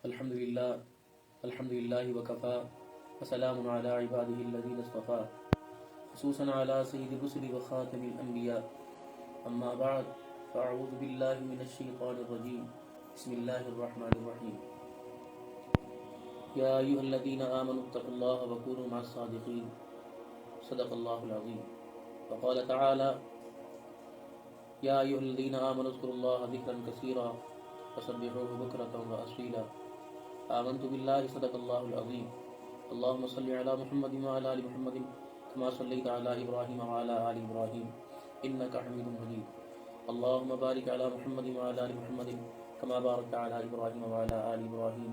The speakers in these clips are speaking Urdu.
الحمد للہ وکفا وسلام علی عبادہ الذین اصطفا خصوصا علی سید الرسل وخاتم الانبیاء اما بعد فاعوذ باللہ من الشیطان الرجیم بسم اللہ الرحمن الرحیم یا ایہا الذین آمنوا اتقوا اللہ وکونوا مع الصادقین صدق اللہ العظیم وقال تعالی یا ایہا الذین آمنوا اذکروا اللہ ذکرا کثیرا وسبحوه بکرة وأصیلا آمنت باللہ صدق اللہ العظیم اللہم صلی علی محمد وعلی آل محمد کما صلیت علی ابراہیم وعلی آل ابراہیم انکا حمید مجید اللہم بارک علی محمد وعلی آل محمد کما بارکت علی ابراہیم وعلی آل ابراہیم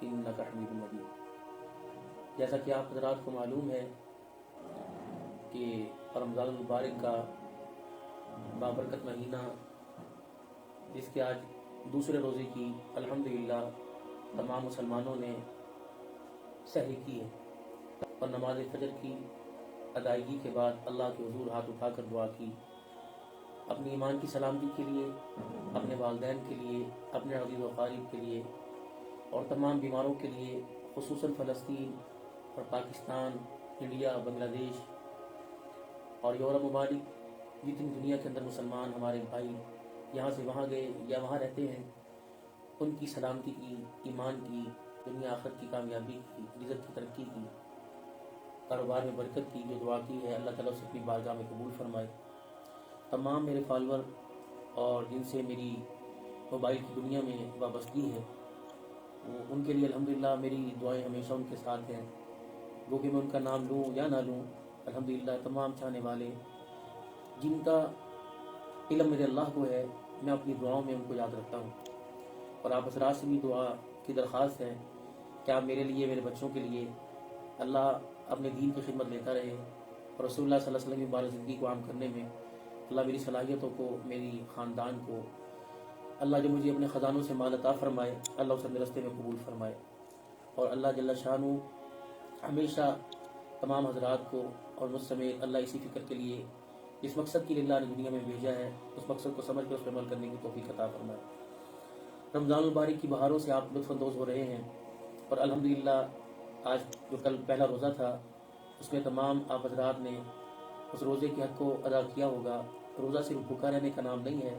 انکا حمید مجید۔ جیسا کہ آپ حضرات کو معلوم ہے کہ رمضان المبارک کا بابرکت مہینہ، جس کے آج دوسرے روزے کی الحمدللہ تمام مسلمانوں نے سحری کی ہے اور نماز فجر کی ادائیگی کے بعد اللہ کے حضور ہاتھ اٹھا کر دعا کی، اپنی ایمان کی سلامتی کے لیے، اپنے والدین کے لیے، اپنے عزیز و اقارب کے لیے اور تمام بیماروں کے لیے، خصوصاً فلسطین اور پاکستان، انڈیا، بنگلہ دیش اور یورپ ممالک، جتنی دنیا کے اندر مسلمان ہمارے بھائی یہاں سے وہاں گئے یا وہاں رہتے ہیں، ان کی سلامتی کی، ایمان کی، دنیا آخرت کی کامیابی کی، رزق کی ترقی کی، کاروبار میں برکت کی جو دعا کی ہے، اللہ تعالیٰ سے اپنی بارگاہ میں قبول فرمائے۔ تمام میرے فالور اور جن سے میری موبائل کی دنیا میں وابستگی ہے، ان کے لیے الحمدللہ میری دعائیں ہمیشہ ان کے ساتھ ہیں، وہ کہ میں ان کا نام لوں یا نہ لوں، الحمدللہ تمام چاہنے والے جن کا علم میرے اللہ کو ہے، میں اپنی دعاؤں میں ان کو یاد رکھتا ہوں۔ اور آپ حضرات سے بھی دعا کی درخواست ہے کہ آپ میرے لیے، میرے بچوں کے لیے اللہ اپنے دین کی خدمت لیتا رہے اور رسول اللہ صلی اللہ علیہ وسلم کی مبارک زندگی کو عام کرنے میں اللہ میری صلاحیتوں کو، میری خاندان کو، اللہ جو مجھے اپنے خزانوں سے مال عطا فرمائے، اللہ اسے میرے راستے میں قبول فرمائے۔ اور اللہ جل شانہ ہمیشہ تمام حضرات کو اور مجھ سمیت اللہ اسی فکر کے لیے، اس مقصد کے لیے اللہ نے دنیا میں بھیجا ہے، اس مقصد کو سمجھ کر اس پر عمل کرنے کی توفیق عطا فرمائے۔ رمضان المبارک کی بہاروں سے آپ لطف اندوز ہو رہے ہیں اور الحمدللہ آج جو کل پہلا روزہ تھا، اس میں تمام آپ حضرات نے اس روزے کے حق کو ادا کیا ہوگا۔ روزہ صرف بھوکا رہنے کا نام نہیں ہے،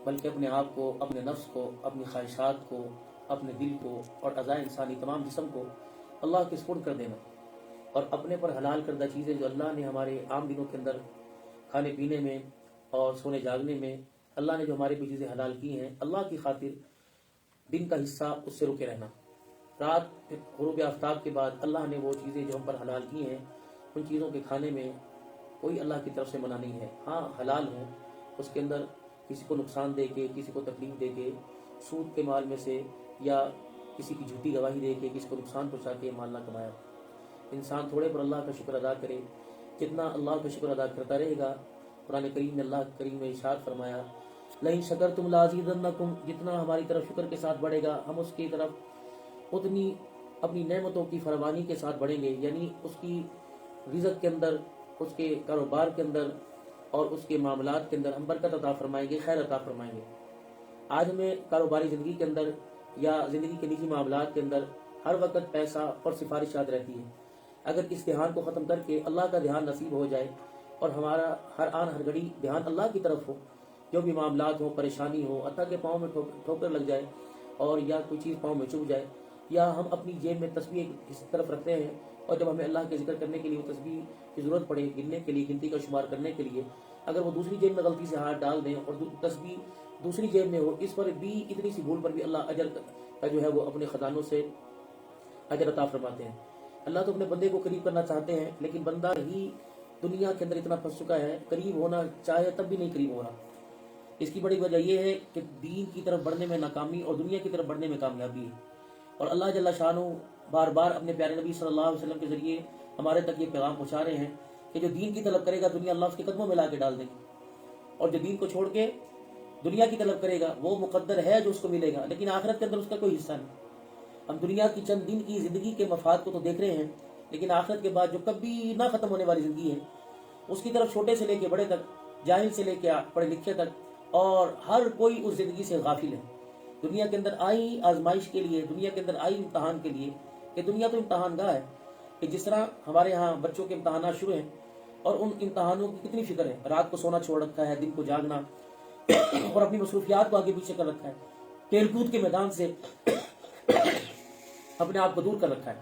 بلکہ اپنے آپ کو، اپنے نفس کو، اپنی خواہشات کو، اپنے دل کو اور اعضاء انسانی تمام جسم کو اللہ کے سپرد کر دینا اور اپنے پر حلال کردہ چیزیں جو اللہ نے ہمارے عام دنوں کے اندر کھانے پینے میں اور سونے جاگنے میں اللہ نے جو ہمارے پہ چیزیں حلال کی ہیں، اللہ کی خاطر دن کا حصہ اس سے رکے رہنا۔ رات غروب آفتاب کے بعد اللہ نے وہ چیزیں جو ہم پر حلال کی ہیں، ان چیزوں کے کھانے میں کوئی اللہ کی طرف سے منع نہیں ہے۔ ہاں حلال ہوں، اس کے اندر کسی کو نقصان دے کے، کسی کو تکلیف دے کے، سود کے مال میں سے یا کسی کی جھوٹی گواہی دے کے کسی کو نقصان پہنچا کے مال نہ کمایا۔ انسان تھوڑے پر اللہ کا شکر ادا کرے، جتنا اللہ کا شکر ادا کرتا رہے گا، قرآن کریم میں اللہ کریم نے ارشاد فرمایا لئن شکرتم لازیدنکم، جتنا ہماری طرف شکر کے ساتھ بڑھے گا، ہم اس کی طرف اتنی اپنی نعمتوں کی فراوانی کے ساتھ بڑھیں گے، یعنی اس کی رزق کے اندر، اس کے کاروبار کے اندر اور اس کے معاملات کے اندر ہم برکت عطا فرمائیں گے، خیر عطا فرمائیں گے۔ آج ہمیں کاروباری زندگی کے اندر یا زندگی کے نجی معاملات کے اندر ہر وقت پیسہ اور سفارشات رہتی ہیں۔ اگر اس دھیان کو ختم کر کے اللہ کا دھیان نصیب ہو جائے اور ہمارا ہر آن ہر گھڑی دھیان اللہ کی طرف ہو، جو بھی معاملات ہو، پریشانی ہو، حتیٰ کہ پاؤں میں ٹھوکر لگ جائے اور یا کوئی چیز پاؤں میں چبھ جائے، یا ہم اپنی جیب میں تسبیح اس طرف رکھتے ہیں اور جب ہمیں اللہ کے ذکر کرنے کے لیے وہ تسبیح کی ضرورت پڑے، گننے کے لیے، گنتی کا شمار کرنے کے لیے، اگر وہ دوسری جیب میں غلطی سے ہاتھ ڈال دیں اور تسبیح دوسری جیب میں ہو، اس پر بھی اتنی سی بھول پر بھی اللہ اجر کا جو ہے وہ اپنے خزانوں سے اجر عطا فرماتے ہیں۔ اللہ تو اپنے بندے کو قریب کرنا چاہتے ہیں، لیکن بندہ ہی دنیا کے اندر اتنا پھنس چکا ہے، قریب ہونا چاہے تب بھی نہیں قریب ہو رہا۔ اس کی بڑی وجہ یہ ہے کہ دین کی طرف بڑھنے میں ناکامی اور دنیا کی طرف بڑھنے میں کامیابی ہے۔ اور اللہ جل شانہ بار بار اپنے پیارے نبی صلی اللہ علیہ وسلم کے ذریعے ہمارے تک یہ پیغام پہنچا رہے ہیں کہ جو دین کی طلب کرے گا، دنیا اللہ اس کے قدموں میں لا کے ڈال دے گی، اور جو دین کو چھوڑ کے دنیا کی طلب کرے گا، وہ مقدر ہے جو اس کو ملے گا، لیکن آخرت کے اندر اس کا کوئی حصہ نہیں۔ ہم دنیا کی چند دن کی زندگی کے مفاد کو تو دیکھ رہے ہیں، لیکن آخرت کے بعد جو کبھی نہ ختم ہونے والی زندگی ہے، اس کی طرف چھوٹے سے لے کے بڑے تک، جاہل سے لے کے پڑھے لکھے تک، اور ہر کوئی اس زندگی سے غافل ہے۔ دنیا کے اندر آئی آزمائش کے لیے، دنیا کے اندر آئی امتحان کے لیے. کہ دنیا تو امتحان گاہ ہے. کہ جس طرح ہمارے ہاں بچوں کے امتحانات شروع ہیں اور ان امتحانوں کی کتنی فکر ہے، رات کو سونا چھوڑ رکھا ہے، دن کو جاگنا اور اپنی مصروفیات کو آگے پیچھے کر رکھا ہے، کھیل کود کے میدان سے اپنے آپ کو دور کر رکھا ہے.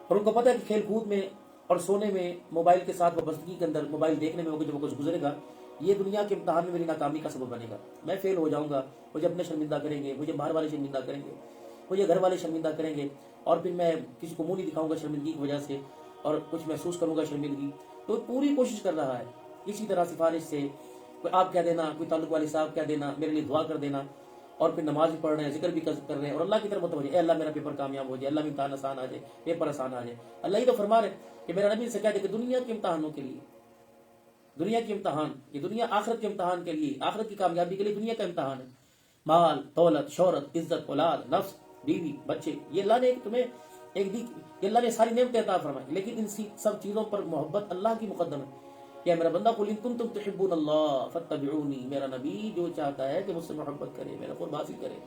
اور ان کو پتہ ہے کہ کھیل کود میں اور سونے میں، موبائل کے ساتھ وابستگی کے اندر، موبائل دیکھنے میں جب وہ کچھ گزرے گا، یہ دنیا کے امتحان میں میری ناکامی کا سبب بنے گا. میں فیل ہو جاؤں گا، مجھے اپنے شرمندہ کریں گے، مجھے باہر والے شرمندہ کریں گے، مجھے گھر والے شرمندہ کریں گے، اور پھر میں کسی کو منہ نہیں دکھاؤں گا شرمندگی کی وجہ سے، اور کچھ محسوس کروں گا شرمندگی. تو پوری کوشش کر رہا ہے اسی طرح سفارش سے، کوئی آپ کہہ دینا، کوئی تعلق والے صاحب کہہ دینا، میرے لیے دعا کر دینا، اور پھر نماز بھی پڑھ رہے ہیں، ذکر بھی کر رہے ہیں، اور اللہ کی طرف متوجہ، اے اللہ میرا پیپر کامیاب ہو جائے، اللہ امتحان آسان آ جائے، پیپر آسان آ جائے. اللہ ہی تو فرما رہے کہ میرا نبی سے کہہ دے کہ دنیا کے امتحانوں کے لیے، دنیا کے امتحان، یہ دنیا آخرت کے امتحان کے لیے، آخرت کی کامیابی کے لیے دنیا کا امتحان ہے. مال، دولت، شہرت، عزت، اولاد، نفس، بیوی، بچے، یہ اللہ نے تمہیں ایک دی، یہ اللہ نے ساری نعمتیں عطا فرمائی، لیکن ان سب چیزوں پر محبت اللہ کی مقدم ہے. کہ میرا بندہ قل ان کنتم تحبون اللہ فاتبعونی، میرا نبی جو چاہتا ہے کہ مجھ سے محبت کرے، میرا قرب حاصل کرے،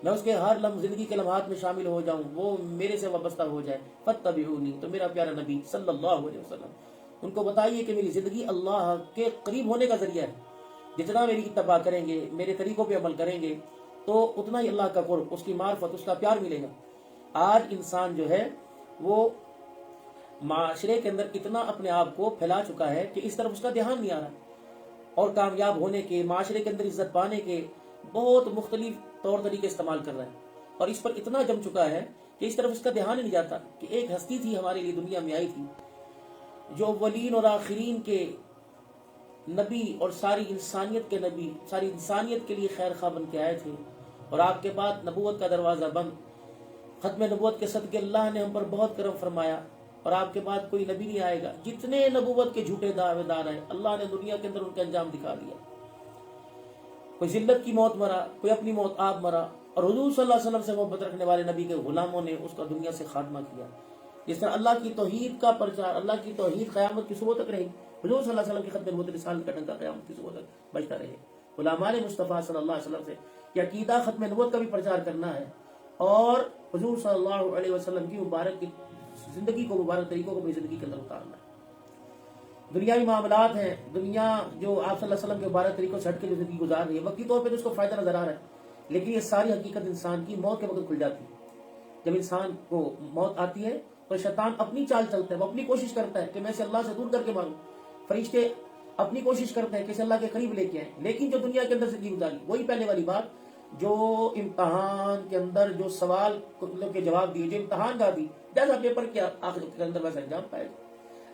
میں اس کے ہر زندگی کے لمحات میں شامل ہو جاؤں، وہ میرے سے وابستہ ہو جائے، فاتبعونی، تو میرا پیارا نبی صلی اللہ علیہ وسلم ان کو بتائیے کہ میری زندگی اللہ کے قریب ہونے کا ذریعہ ہے. جتنا میری اتباع کریں گے، میرے طریقوں پہ عمل کریں گے، تو اتنا ہی اللہ کا قرب، اس کی معرفت، اس کا پیار ملے گا. آج انسان جو ہے وہ معاشرے کے اندر اتنا اپنے آپ کو پھیلا چکا ہے کہ اس طرف اس کا دھیان نہیں آ رہا، اور کامیاب ہونے کے، معاشرے کے اندر عزت پانے کے بہت مختلف طور طریقے استعمال کر رہا ہے، اور اس پر اتنا جم چکا ہے کہ اس طرف اس کا دھیان ہی نہیں جاتا. کہ ایک ہستی تھی ہمارے لیے دنیا میں آئی تھی، جو اولین اور آخرین کے نبی اور ساری انسانیت کے نبی، ساری انسانیت کے لیے خیر خواہ بن کے آئے تھے، اور آپ کے بعد نبوت کا دروازہ بند، ختم نبوت کے صدقے اللہ نے ہم پر بہت کرم فرمایا، اور آپ کے بعد کوئی نبی نہیں آئے گا. جتنے نبوت کے جھوٹے دعوے دار ہیں، اللہ نے دنیا کے اندر ان کا انجام دکھا دیا. کوئی ذلت کی موت مرا، کوئی اپنی موت آپ مرا، اور حضور صلی اللہ علیہ وسلم سے محبت رکھنے والے نبی کے غلاموں نے اس کا دنیا سے خاتمہ کیا. جس طرح اللہ کی توحید کا پرچار، اللہ کی توحید قیامت کی صبح تک رہے، حضور صلی اللہ علیہ وسلم کی ختم نبوت رسالت کا ڈنکا قیامت کی صبح تک بجتا رہے. علماء مصطفیٰ صلی اللہ علیہ وسلم سے کہ عقیدہ ختم نبوت کا بھی پرچار کرنا ہے، اور حضور صلی اللہ علیہ وسلم کی مبارک کی زندگی کو، مبارک طریقوں کو اپنی زندگی کے اندر اتارنا ہے. دنیاوی معاملات ہیں، دنیا جو آپ صلی اللہ علیہ وسلم کے مبارک طریقوں سے ہٹ کے جو زندگی گزار رہی ہے، وقتی طور پہ تو اس کو فائدہ نظر آ رہا ہے، لیکن یہ ساری حقیقت انسان کی موت کے وقت کھل جاتی ہے. جب انسان کو موت آتی ہے تو شیطان اپنی چال چلتا ہے، وہ اپنی کوشش کرتا ہے کہ میں اسے اللہ سے دور کر کے ماروں. فرشتے اپنی کوشش کرتے ہیں کہ اسے اللہ کے قریب لے کے آئیں، لیکن جو دنیا کے اندر زندگی گزاری، وہی پہلے والی بات، جو امتحان کے اندر جو سوال کے جواب دیے، جو امتحان کا دی، جیسا پیپر کیا آخر کے اندر ویسا انجام پائے گا.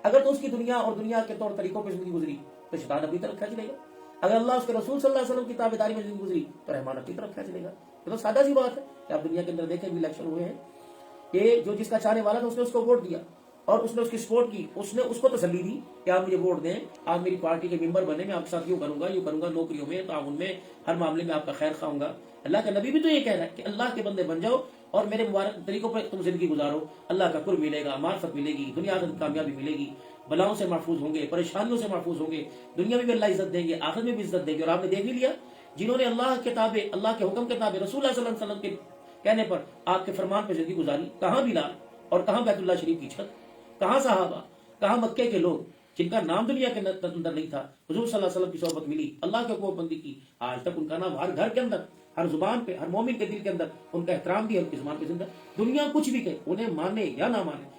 اگر تو اس کی دنیا اور دنیا کے طور طریقوں پہ زندگی گزری تو شیطان اپنی طرف کھینچ لے گا. اگر اللہ اس کے رسول صلی اللہ علیہ وسلم کی تابعداری میں زندگی گزری تو رحمان اپنی طرف کھینچ لے گا. یہ تو سادہ سی بات ہے کہ آپ دنیا کے اندر دیکھیں بھی الیکشن ہوئے ہیں کہ جو جس کا چاہنے والا تھا اس نے اس کو ووٹ دیا، اور اس نے اس کی سپورٹ کی، اس نے اس کو تسلی دی کہ آپ مجھے ووٹ دیں، آپ میری پارٹی کے ممبر بنے، میں آپ کے ساتھ یوں کروں گا، نوکریوں میں، تعاون میں، ہر معاملے میں آپ کا خیر خواہ ہوں گا. اللہ کا نبی بھی تو یہ کہہ رہا ہے کہ اللہ کے بندے بن جاؤ اور میرے مبارک طریقوں پر تم زندگی گزارو، اللہ کا قرب ملے گا، معرفت ملے گی، دنیا کی کامیابی ملے گی، بلاؤں سے محفوظ ہوں گے، پریشانیوں سے محفوظ ہوں گے، دنیا میں بھی اللہ عزت دیں گے، آخرت میں بھی عزت دیں گے. اور آپ نے دیکھ بھی لیا جنہوں نے اللہ کے تابع، اللہ کے حکم کے تابع، رسول اللہ صلی اللہ علیہ وسلم کے کہنے پر آپ کے فرمان پہ زندگی گزاری، کہاں بلال اور کہاں بیت اللہ شریف کی چھت، کہاں صحابہ، کہاں مکے کے لوگ جن کا نام دنیا کے اندر نہیں تھا، حضور صلی اللہ علیہ وسلم کی صحبت ملی، اللہ کے حکم بندی کی، آج تک ان کا نام ہر گھر کے اندر، ہر زبان پہ، ہر مومن کے دل کے اندر ان کا احترام بھی ہے، ان کی زبان پہ زندہ. دنیا کچھ بھی کہے، انہیں مانے یا نہ مانے،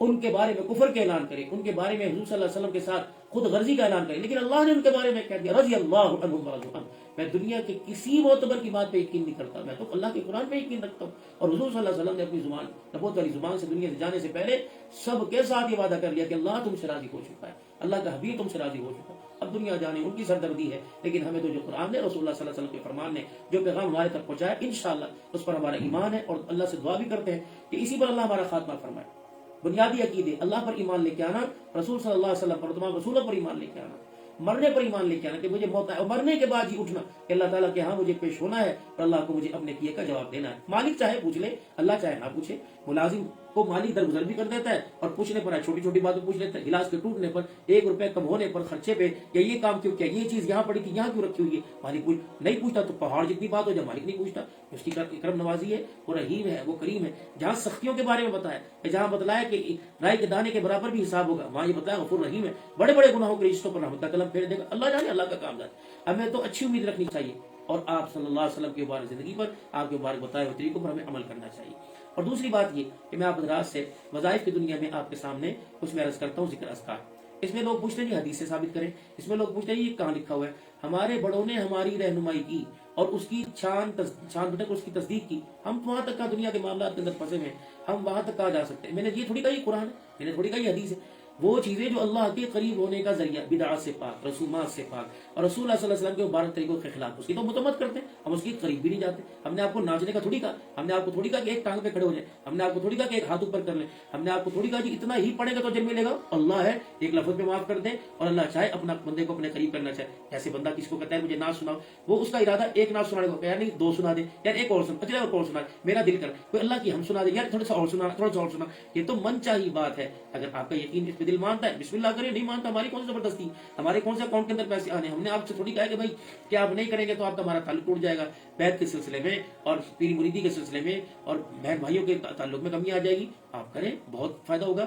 ان کے بارے میں کفر کے اعلان کرے، ان کے بارے میں حضور صلی اللہ علیہ وسلم کے ساتھ خود غرضی کا اعلان کرے، لیکن اللہ نے ان کے بارے میں کہہ دیا رضی اللہ عنہم ورضوا عنہ، میں دنیا کے کسی معتبر کی بات پہ یقین نہیں کرتا، میں تو اللہ کے قرآن پہ یقین رکھتا ہوں. اور حضور صلی اللہ علیہ وسلم نے اپنی زبان، نبوت والی زبان سے دنیا سے جانے سے پہلے سب کے ساتھ یہ وعدہ کر لیا کہ اللہ تم سے راضی ہو چکا ہے، اللہ کا حبیب تم سے راضی ہو چکا ہے. اب دنیا جانے ان کی سردردی ہے، لیکن ہمیں تو جو قرآن نے، رسول اللہ صلی اللہ علیہ وسلم کے فرمان نے جو پیغام ہمارے تک پہنچایا، انشاءاللہ اس پر ہمارا ایمان ہے، اور اللہ سے دعا بھی کرتے ہیں کہ اسی پر اللہ ہمارا خاتمہ فرمائے. بنیادی عقیدے، اللہ پر ایمان لے کے آنا، رسول صلی اللہ علیہ وسلم پر، تمام رسولوں پر ایمان لے کے آنا، مرنے پر ایمان لے کے آنا کہ مجھے موت ہے، اور مرنے کے بعد ہی اٹھنا کہ اللہ تعالیٰ کے ہاں مجھے پیش ہونا ہے اور اللہ کو مجھے اپنے کیے کا جواب دینا ہے. مالک چاہے پوچھ لے، اللہ چاہے نہ پوچھے، ملازم وہ مالی درگزر بھی کر دیتا ہے اور پوچھنے پر چھوٹی چھوٹی باتیں پوچھ لیتا ہے، گلاس کے ٹوٹنے پر، 1 روپے کم ہونے پر، خرچے پہ، یا یہ کام کیوں کیا، یہ چیز یہاں پڑی تھی، یہاں کیوں رکھی ہوئی ہے، مالک نہیں پوچھتا تو پہاڑ جتنی بات ہو جائے مالک نہیں پوچھتا. اس کی کرم نوازی ہے، وہ رحیم ہے، وہ کریم ہے. جہاں سختیوں کے بارے میں بتایا، جہاں بتلایا کہ رائے کے دانے کے برابر بھی حساب ہوگا، وہاں یہ بتایا غفور رحیم ہے، بڑے بڑے گناہوں کے رشتوں پر رحمت کا قلم پھیر دے گا. اللہ جانے، اللہ کا کام جانے. ہمیں تو اچھی امید رکھنی چاہیے اور آپ صلی اللہ علیہ وسلم کے مبارک زندگی پر، آپ کے مبارک بتائے ہوئے طریقوں پر ہمیں عمل کرنا چاہیے. اور دوسری بات یہ کہ میں آپ حضرات سے وظائف کی دنیا میں آپ کے سامنے کچھ میں عرض کرتا ہوں. ذکر اذکار، اس میں لوگ پوچھتے ہیں حدیث سے ثابت کریں، اس میں لوگ پوچھتے ہیں یہ کہاں لکھا ہوا ہے. ہمارے بڑوں نے ہماری رہنمائی کی اور اس کی چھان بٹک اس کی تصدیق کی. ہم وہاں تک کا دنیا کے معاملات کے اندر پھنسے ہیں، ہم وہاں تک کہاں جا سکتے ہیں. میں نے یہ تھوڑی کہی قرآن ہے، میں نے تھوڑی کہی حدیث ہے. وہ چیزیں جو اللہ کے قریب ہونے کا ذریعہ، بدعات سے پاک، رسومات سے پاک، اور رسول اللہ صلی اللہ علیہ وسلم کے مبارک طریقوں کے خلاف، اس کی تو متمت کرتے ہیں، ہم اس کے قریب بھی نہیں جاتے. ہم نے آپ کو ناچنے کا تھوڑی کہا، ہم نے آپ کو تھوڑی کہا کہ ایک ٹانگ پہ کھڑے ہو جائیں، ہم نے آپ کو تھوڑی کہا کہ ایک ہاتھ اوپر کر لیں، ہم نے آپ کو تھوڑی کہا کہ اتنا ہی پڑھے گا تو جنم ملے گا. اللہ ہے، ایک لفظ پہ معاف کر دیں، اور اللہ چاہے اپنا بندے کو اپنے قریب کرنا چاہے. جیسے بندہ کس کو کہتا ہے مجھے نعت سناؤ، وہ اس کا ارادہ ایک نعت سنانے کو، یار نہیں 2 سنا دے، یار ایک اور سن، اچھا اور سنا، میرا دل کر کوئی اللہ کی ہم سنا دے، یار تھوڑا سا اور سنا، تھوڑا سا اور سنا. یہ تو من چاہی بات ہے. اگر آپ کا یقین اس پہ دل مانتا ہے بسم اللہ کرے، نہیں مانتا ہماری کون سی زبردستی، ہمارے کون سے اکاؤنٹ کے اندر پیسے آنے. ہم نے آپ سے تھوڑی کہا کہ بھائی کیا آپ نہیں کریں گے تو آپ کا ہمارا تعلق ٹوٹ جائے گا. بیعت کے سلسلے میں اور پیری مریدی کے سلسلے میں اور بہن بھائیوں کے تعلق میں کمی آ جائے گی. آپ کریں، بہت فائدہ ہوگا.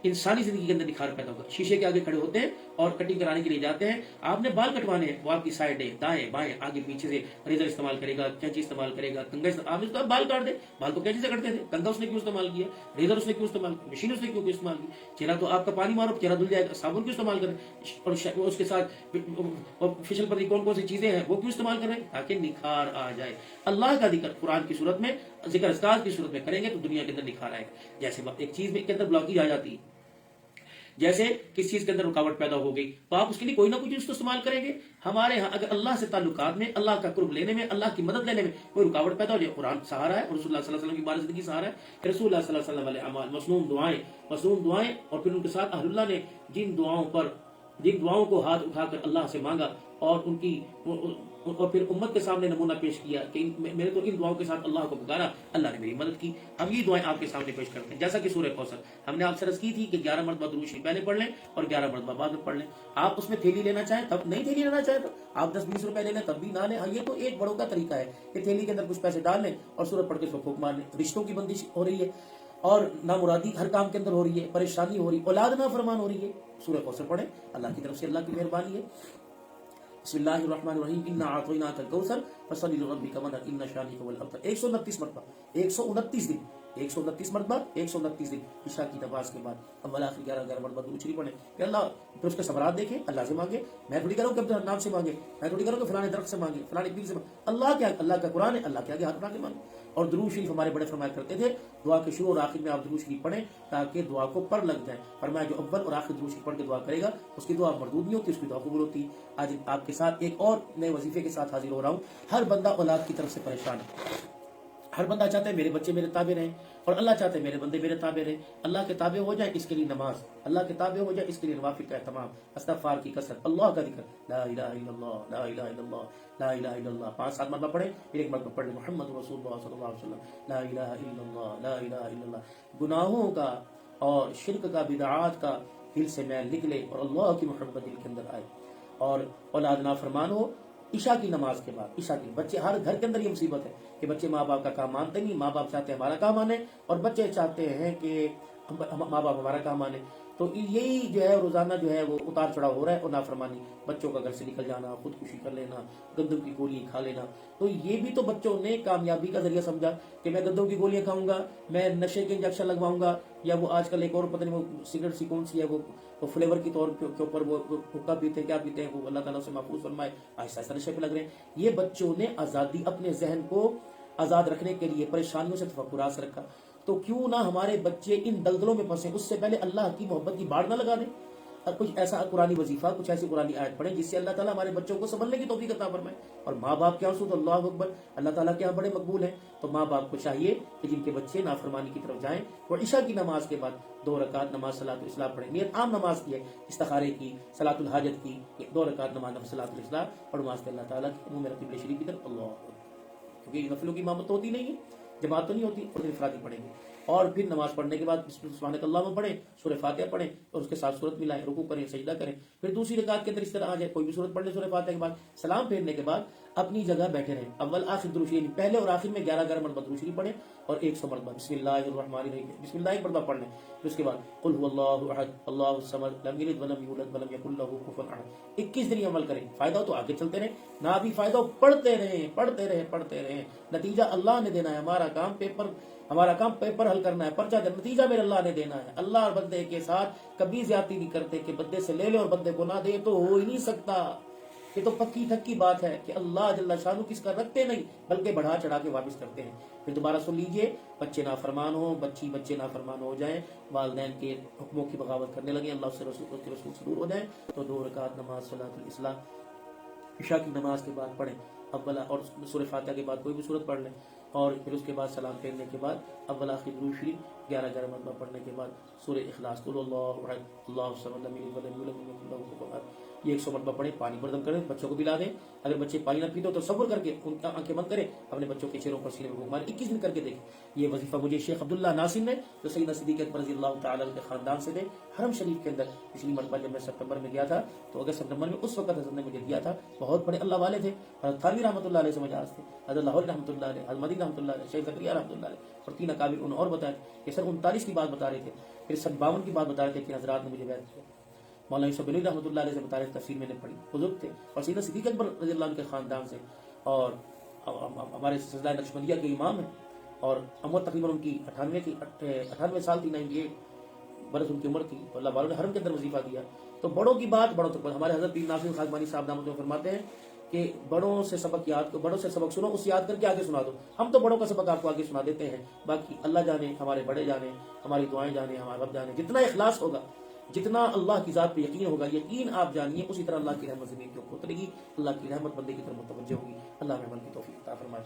انسانی زندگی کے اندر نکھار پیدا ہوگا. شیشے کے آگے کھڑے ہوتے ہیں اور کٹنگ کرانے کے لیے جاتے ہیں. آپ نے بال کٹوانے ہیں، وہ آپ کی سائڈیں، دائیں بائیں، آگے پیچھے سے ریزر استعمال کرے گا، کینچی استعمال کرے گا، کنگا آپ نے بال کاٹ دے، بال تو کینچی سے کٹتے تھے، کنگا اس نے کیوں استعمال کیا، ریزر اس نے کیوں استعمال کیا، مشین اس نے کیوں استعمال کی. چہرہ تو آپ کا پانی مارو چہرہ دھل جائے گا، صابن کیوں استعمال کریں، اور اس کے ساتھ فشل پتی کون کون سی چیزیں ہیں وہ کیوں استعمال کریں، تاکہ نکھار آ جائے. اللہ کا ذکر قرآن کی صورت میں، ذکر اذکار کی صورت میں کریں گے تو دنیا کے اندر نکھار آئے گا. جیسے ایک چیز کے اندر بلاکی آ جاتی ہے، جیسے کس چیز کے اندر رکاوٹ پیدا ہو گئی تو آپ اس کے لیے کوئی نہ کوئی چیز استعمال کریں گے. ہمارے ہاں اگر اللہ سے تعلقات میں، اللہ کا قرب لینے میں، اللہ کی مدد لینے میں کوئی رکاوٹ پیدا ہو جائے، قرآن سہارا ہے اور رسول اللہ صلی اللہ علیہ وسلم کی بارے زندگی سہارا ہے. رسول اللہ صلی اللہ علیہ وسلم علیہ اعمال، مصنون دعائیں اور پھر ان کے ساتھ اہل اللہ نے جن دعاؤں کو ہاتھ اٹھا کر اللہ سے مانگا اور ان کی اور پھر امت کے سامنے نمونہ پیش کیا کہ میں نے تو ان دعاؤں کے ساتھ اللہ کو پکارا، اللہ نے میری مدد کی. ہم یہ دعائیں آپ کے سامنے پیش کرتے ہیں. جیسا کہ سورہ کوثر ہم نے آپ سے عرض کی تھی کہ 11 مرتبہ درود شریف پہلے پڑھ لیں اور 11 مرتبہ بعد میں پڑھ لیں. آپ اس میں تھیلی لینا چاہیں تب، نہیں تھیلی لینا چاہیں تو آپ 10-20 روپے لے لیں تب بھی نہ لیں. یہ تو ایک بڑوں کا طریقہ ہے کہ تھیلی کے اندر کچھ پیسے ڈال لیں اور سورت پڑھ کے اس کو پھونک مار لیں. رشتوں کی بندش ہو رہی ہے اور نامرادی ہر کام کے اندر ہو رہی ہے، پریشانی ہو رہی ہے، اولاد نافرمان ہو رہی ہے، سورہ کوثر پڑھیں، اللہ کی طرف سے اللہ کی مہربانی ہے. بسم اللہ الرحمن الرحیم، انا اعطیناک الکوثر فصلی لربک وانحر ان شانئک هو الابتر. 129 مرتبہ، 129 دن، 129 مرتبہ، 129 دن عشاء کی نماز کے بعد. اب آخر 11 مرتبہ درود شریف پڑھیں کہ اللہ پھر اس کے ثمرات دیکھیں، اللہ سے مانگے. میں تھوڑی کروں کہ اپنے نام سے مانگے، میں تھوڑی کروں کہ فلانے درخت سے مانگے، فلانے پیر سے مانگے. اللہ کا قرآن ہے، اللہ کے آگے ہاتھ اٹھا کے مانگے. اور درود شریف ہمارے بڑے فرمایا کرتے تھے دعا کے شروع اور آخر میں آپ درود شریف پڑھیں تاکہ دعا کو پر لگ جائے. فرمایا جو اول اور آخر درود شریف پڑھ کے دعا کرے گا اس کی دعا مردود نہیں ہوتی، اس کی دعا قبول ہوتی. آج آپ کے ساتھ ایک اور نئے وظیفے کے ساتھ حاضر ہو رہا ہوں. ہر بندہ اولاد کی طرف سے پریشان ہے، ہر بندہ چاہتا ہے میرے بچے میرے تابع رہیں، اور اللہ چاہتے ہیں میرے بندے میرے تابع رہیں. اللہ کے تابع ہو جائیں اس کے لیے نماز، اللہ کے تابع ہو جائے اس کے لیے نوافل کا اہتمام، استغفار کی کثرت، اللہ کا ذکر، لا الہ الا اللہ، لا الہ الا اللہ، لا الہ الا اللہ. 5-7 مرتبہ پڑھیں، پھر ایک مرتبہ پڑھیں محمد رسول اللہ صلی اللہ علیہ وسلم، لا الہ الا اللہ، لا الہ الا اللہ. گناہوں کا اور شرک کا، بدعات کا دل سے میل نکلے اور اللہ کی محبت دل کے اندر آئے اور اولاد نافرمان ہو. عشاء کی نماز کے بعد، عشاء کی بچے، ہر گھر کے اندر یہ مصیبت ہے کہ بچے ماں باپ کا کام مانتے نہیں. ماں باپ چاہتے ہیں ہمارا کام مانے اور بچے چاہتے ہیں کہ ماں باپ ہمارا کام مانے. تو یہی جو ہے روزانہ جو ہے وہ اتار چڑھاؤ ہو رہا ہے. اور نافرمانی، بچوں کا گھر سے نکل جانا، خودکشی کر لینا، گندم کی گولی کھا لینا. تو یہ بھی تو بچوں نے کامیابی کا ذریعہ سمجھا کہ میں گندم کی گولیاں کھاؤں گا، میں نشے کے انجیکشن لگواؤں گا، یا وہ آج کل ایک اور پتہ نہیں وہ سگریٹ سی کون سی ہے وہ فلیور کی طور کے اوپر وہ حقہ پیتے ہیں، کیا پیتے ہیں، وہ اللہ تعالیٰ سے محفوظ فرمائے، آہستہ آہستہ نشے پہ لگ رہے ہیں. یہ بچوں نے آزادی، اپنے ذہن کو آزاد رکھنے کے لیے پریشانیوں سے تفکرات سے رکھا. تو کیوں نہ ہمارے بچے ان دلدلوں میں پھنسے، اس سے پہلے اللہ کی محبت کی باڑ نہ لگا دیں اور کچھ ایسا قرآنی وظیفہ، کچھ ایسی قرآنی آیت پڑھیں جس سے اللہ تعالیٰ ہمارے بچوں کو سنبھلنے کی توفیق عطا فرمائے. اور ماں باپ کے یہاں تو اللہ اکبر، اللہ تعالیٰ کے یہاں بڑے مقبول ہیں. تو ماں باپ کو چاہیے کہ جن کے بچے نافرمانی کی طرف جائیں وہ عشاء کی نماز کے بعد 2 رکعت نماز صلاۃ الاصلاح پڑھیں. نیت عام نماز کی ہے، استخارے کی، صلاۃ الحاجت کی، 2 رکعت نماز صلاۃ الاصلاح اور واسطے اللہ تعالیٰ کی منہ میں رقیب شریف کی طرف اللہ، کیونکہ نفلوں کی امامت ہوتی نہیں ہے. جماعت تو نہیں ہوتی، اور انفرادی پڑھیں گے، اور پھر نماز پڑھنے کے بعد سبحانک اللہم پڑھیں، سورہ فاتحہ پڑھیں اور اس کے ساتھ سورت ملائیں، رکوع کریں، سجدہ کریں، پھر دوسری رکعت کے اندر اس طرح آ جائے، کوئی بھی سورت پڑھ لیں سورہ فاتحہ کے بعد، سلام پھیرنے کے بعد اپنی جگہ بیٹھے رہیں، اول آخر درود شریف، پہلے اور آخر میں 11 مرتبہ درود شریف پڑھیں اور 100 مرتبہ بسم اللہ الرحمن الرحیم، بسم اللہ ایک مرتبہ پڑھ لیں، پھر اس کے بعد قل هو اللہ احد اللہ الصمد لم یلد ولم یولد ولم یکن له کفوا احد، 21 دن یہ عمل کریں، فائدہ ہو تو آگے چلتے رہیں، نہ بھی فائدہ ہو پڑھتے رہیں پڑھتے رہیں پڑھتے رہیں، نتیجہ اللہ نے دینا ہے، ہمارا کام پیپر حل کرنا ہے، پرچہ دینا، نتیجہ میرے اللہ نے دینا ہے۔ اللہ اور بندے کے ساتھ کبھی زیادتی نہیں کرتے کہ بندے سے لے لے اور بندے کو نہ دے، تو ہو ہی نہیں سکتا، یہ تو پکی تھکی بات ہے کہ اللہ جل شانہ کس کا رکھتے نہیں بلکہ بڑھا چڑھا کے واپس کرتے ہیں۔ پھر دوبارہ سن لیجئے، بچے نافرمان ہوں، بچے نافرمان ہو جائیں، والدین کے حکموں کی بغاوت کرنے لگیں، اللہ سے رسول سے دور ہو جائیں، تو 2 رکعت نماز صلاۃ الاصلاح عشاء کی نماز کے بعد پڑھیں، اولا اور سورہ فاتحہ کے بعد کوئی بھی سورت پڑھ لیں، اور پھر اس کے بعد سلام پھیرنے کے بعد اول آخر درود شریف 11 مرتبہ پڑھنے کے بعد سورہ اخلاص، قل اللہ احد اللہ الصمد لم یلد ولم یولد ولم یکن له کفوا احد، یہ 100 مرتبہ پڑھیں، پانی بردم کریں، بچوں کو پلا دیں، اگر بچے پانی نہ پیتے تو تصور کر کے ان کا آنکھیں بند کریں، اپنے بچوں کے چہروں پر سینے میں مارے، 21 دن کر کے دیکھیں۔ یہ وظیفہ مجھے شیخ عبداللہ ناصر نے جو سیدنا صدیق اکبر رضی اللہ تعالیٰ کے خاندان سے تھے، حرم شریف کے اندر، پچھلی مرتبہ جب میں ستمبر میں گیا تھا تو اگست ستمبر میں اس وقت حضرت نے مجھے دیا تھا، بہت بڑے اللہ والے تھے، حضرت تھانوی رحمۃ اللہ علیہ سے مجاز تھے، حضرت لاہوری رحمۃ اللہ علیہ، حضرت مدینہ رحمۃ اللہ علیہ، شیخ زکریا رحمۃ اللہ علیہ، اور 3 اکابر انہوں اور بتایا کہ سن 39 کی بات بتا رہے تھے، پھر سن 52 کی بات بتا رہے تھے کہ حضرات نے مجھے بیعت کیا، مولانا یوسف بنوئی رحمۃ اللہ علیہ سے بتا رہے تھے، تفسیر میں نے پڑھی، بزرگ تھے، اور سیدنا صدیق اکبر رضی اللہ عنہ کے خاندان سے، اور ہمارے سلسلہ نقشبندیہ کے امام ہیں، اور عمر تقریباً ان کی 98 سال تھی، 98 برس ان کی عمر تھی، تو اللہ والوں نے حرم کے اندر وظیفہ دیا، تو بڑوں کی بات بڑوں تک، ہمارے حضرت پیر ناصر خاکبانی صاحب دامت میں فرماتے ہیں کہ بڑوں سے سبق سنو، اس یاد کر کے آگے سنا دو، ہم تو بڑوں کا سبق آپ کو آگے سنا دیتے ہیں، باقی اللہ جانے، ہمارے بڑے جانے، ہماری دعائیں جانے، ہمارا رب جانے، جتنا اخلاص ہوگا، جتنا اللہ کی ذات پہ یقین ہوگا، یقین آپ جانیے اسی طرح اللہ کی رحمت زمین کے اوپر اترے گی، اللہ کی رحمت بندے کی طرف متوجہ ہوگی، اللہ ہمیں عمل کی توفیق عطا فرمائے۔